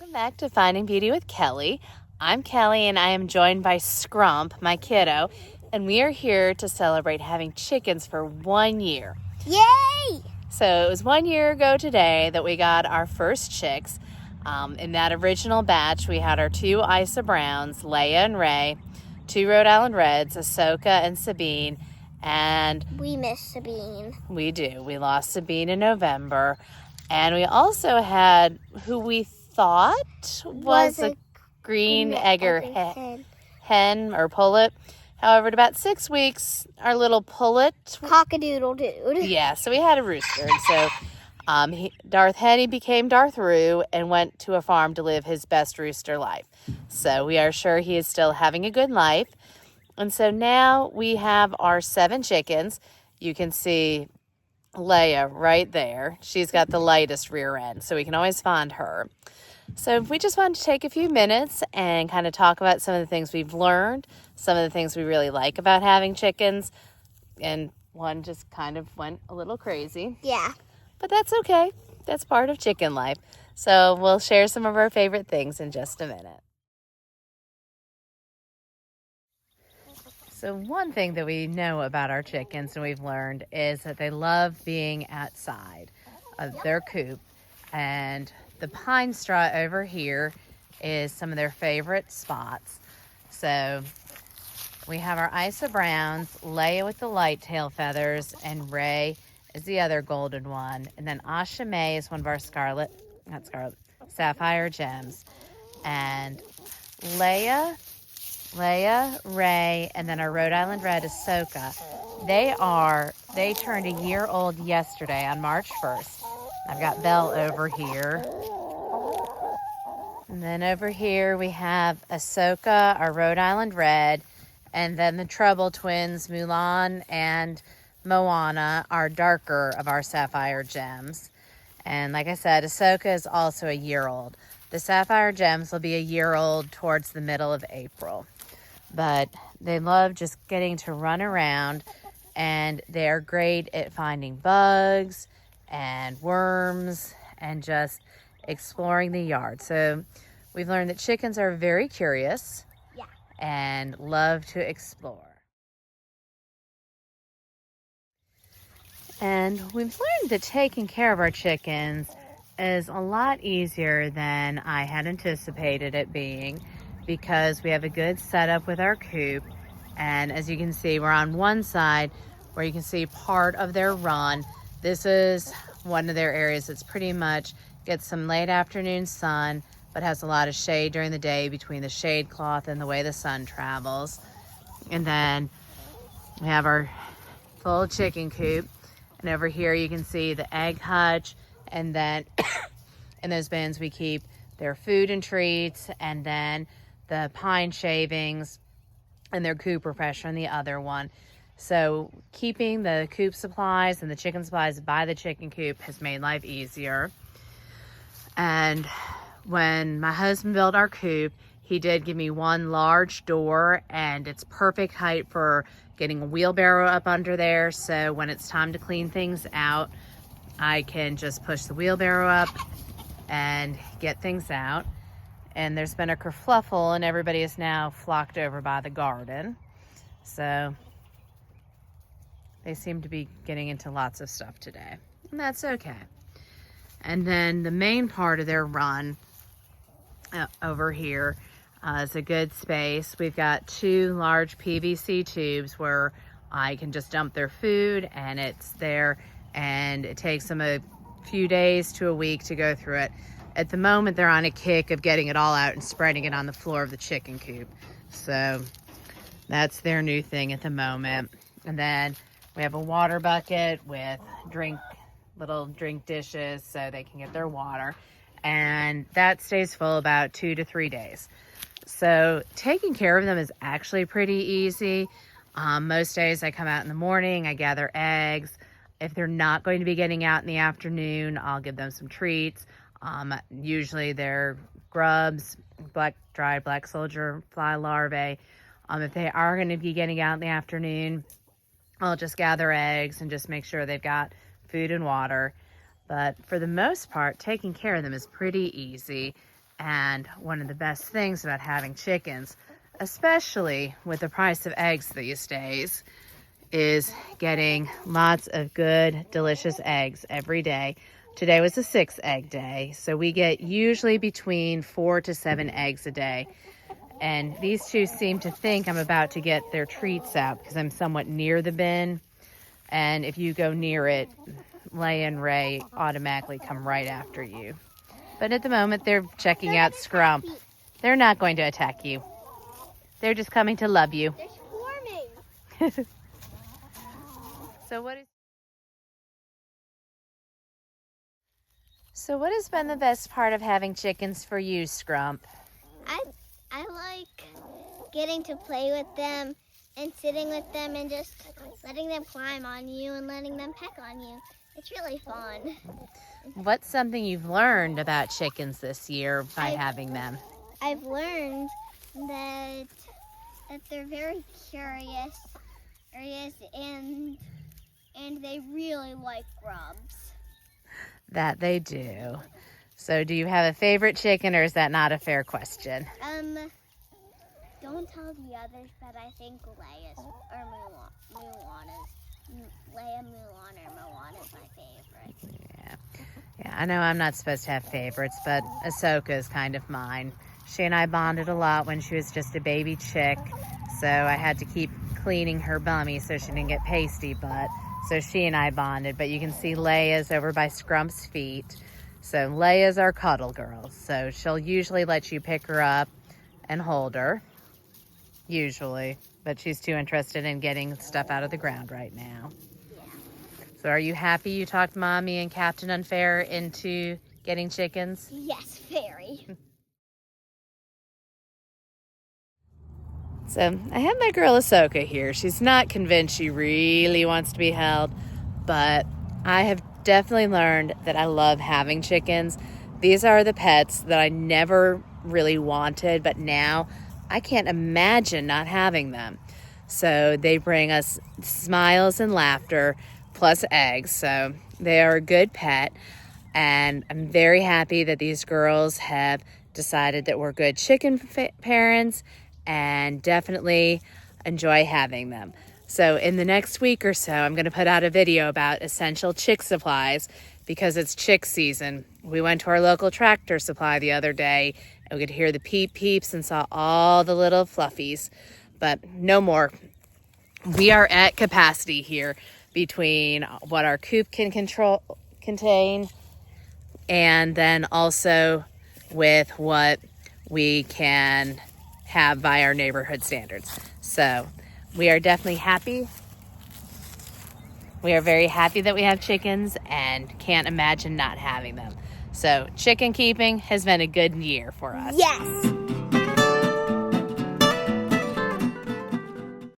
Welcome back to Finding Beauty with Kelly. I'm Kelly and I am joined by Scrump, my kiddo, and we are here to celebrate having chickens for 1 year. Yay! So it was 1 year ago today that we got our first chicks. In that original batch, we had our 2 Isa Browns, Leia and Ray, 2 Rhode Island Reds, Ahsoka and Sabine, and we miss Sabine. We do. We lost Sabine in November. And we also had who we thought was a green egger hen or pullet. However, at about 6 weeks, our little pullet... Cock-a-doodle dude. Yeah, so we had a rooster. And so Darth Henny became Darth Roo and went to a farm to live his best rooster life. So we are sure he is still having a good life. And so now we have our 7 chickens. You can see Leia right there. She's got the lightest rear end, so we can always find her. So we just wanted to take a few minutes and kind of talk about some of the things we've learned, some of the things we really like about having chickens, and one just kind of went a little crazy. Yeah. But that's okay. That's part of chicken life. So we'll share some of our favorite things in just a minute. So one thing that we know about our chickens and we've learned is that they love being outside of their coop. And the pine straw over here is some of their favorite spots. So we have our Isa Browns, Leia with the light tail feathers, and Ray is the other golden one. And then Asha May is one of our sapphire gems. And Leia, Ray, and then our Rhode Island Red Ahsoka. They turned a year old yesterday on March 1st. I've got Belle over here. And then over here we have Ahsoka, our Rhode Island Red, and then the Trouble twins, Mulan and Moana, are darker of our sapphire gems. And like I said, Ahsoka is also a year old. The sapphire gems will be a year old towards the middle of April. But they love just getting to run around, and they're great at finding bugs and worms and just exploring the yard. So we've learned that chickens are very curious. Yeah. And love to explore. And we've learned that taking care of our chickens is a lot easier than I had anticipated it being, because we have a good setup with our coop. And as you can see, we're on one side where you can see part of their run. This is one of their areas that's pretty much gets some late afternoon sun, but has a lot of shade during the day between the shade cloth and the way the sun travels. And then we have our full chicken coop. And over here you can see the egg hutch, and then in those bins we keep their food and treats, and then the pine shavings and their coop refresher in the other one. So keeping the coop supplies and the chicken supplies by the chicken coop has made life easier. And when my husband built our coop, he did give me one large door, and it's perfect height for getting a wheelbarrow up under there. So when it's time to clean things out, I can just push the wheelbarrow up and get things out. And there's been a kerfluffle, and everybody is now flocked over by the garden. So they seem to be getting into lots of stuff today, and that's okay. And then the main part of their run over here is a good space. We've got 2 large PVC tubes where I can just dump their food, and it's there, and it takes them a few days to a week to go through it. At the moment, they're on a kick of getting it all out and spreading it on the floor of the chicken coop. So that's their new thing at the moment. And then we have a water bucket with little drink dishes so they can get their water. And that stays full about 2 to 3 days. So taking care of them is actually pretty easy. Most days I come out in the morning, I gather eggs. If they're not going to be getting out in the afternoon, I'll give them some treats. Usually they're grubs, dried black soldier fly larvae. If they are going to be getting out in the afternoon, I'll just gather eggs and just make sure they've got food and water. But for the most part, taking care of them is pretty easy. And one of the best things about having chickens, especially with the price of eggs these days, is getting lots of good, delicious eggs every day. Today was a 6-egg day, so we get usually between 4 to 7 eggs a day. And these two seem to think I'm about to get their treats out because I'm somewhat near the bin. And if you go near it, Leia and Ray automatically come right after you. But at the moment, they're checking out Scrump. They're not going to attack you. They're just coming to love you. They're swarming. So what has been the best part of having chickens for you, Scrump? I like getting to play with them and sitting with them and just letting them climb on you and letting them peck on you. It's really fun. What's something you've learned about chickens this year by having them? I've learned that they're very curious and they really like grubs. That they do. So do you have a favorite chicken, or is that not a fair question? Don't tell the others, but I think Leia's or Moana's. Leia, Mulan, or Moana's my favorite. Yeah, I know I'm not supposed to have favorites, but Ahsoka is kind of mine. She and I bonded a lot when she was just a baby chick, so I had to keep cleaning her bummy so she didn't get pasty butt. So she and I bonded, but you can see Leia's over by Scrump's feet. So Leia's our cuddle girl, so she'll usually let you pick her up and hold her, usually, but she's too interested in getting stuff out of the ground right now. Yeah. So are you happy you talked Mommy and Captain Unfair into getting chickens? Yes, very. So I have my girl Ahsoka here. She's not convinced she really wants to be held, but I have definitely learned that I love having chickens. These are the pets that I never really wanted, but now I can't imagine not having them. So they bring us smiles and laughter plus eggs. So they are a good pet, and I'm very happy that these girls have decided that we're good chicken parents and definitely enjoy having them. So in the next week or so, I'm going to put out a video about essential chick supplies because it's chick season. We went to our local Tractor Supply the other day and we could hear the peep peeps and saw all the little fluffies, but no more. We are at capacity here between what our coop can contain and then also with what we can have by our neighborhood standards. So we are definitely happy. We are very happy that we have chickens and can't imagine not having them. So chicken keeping has been a good year for us. Yes.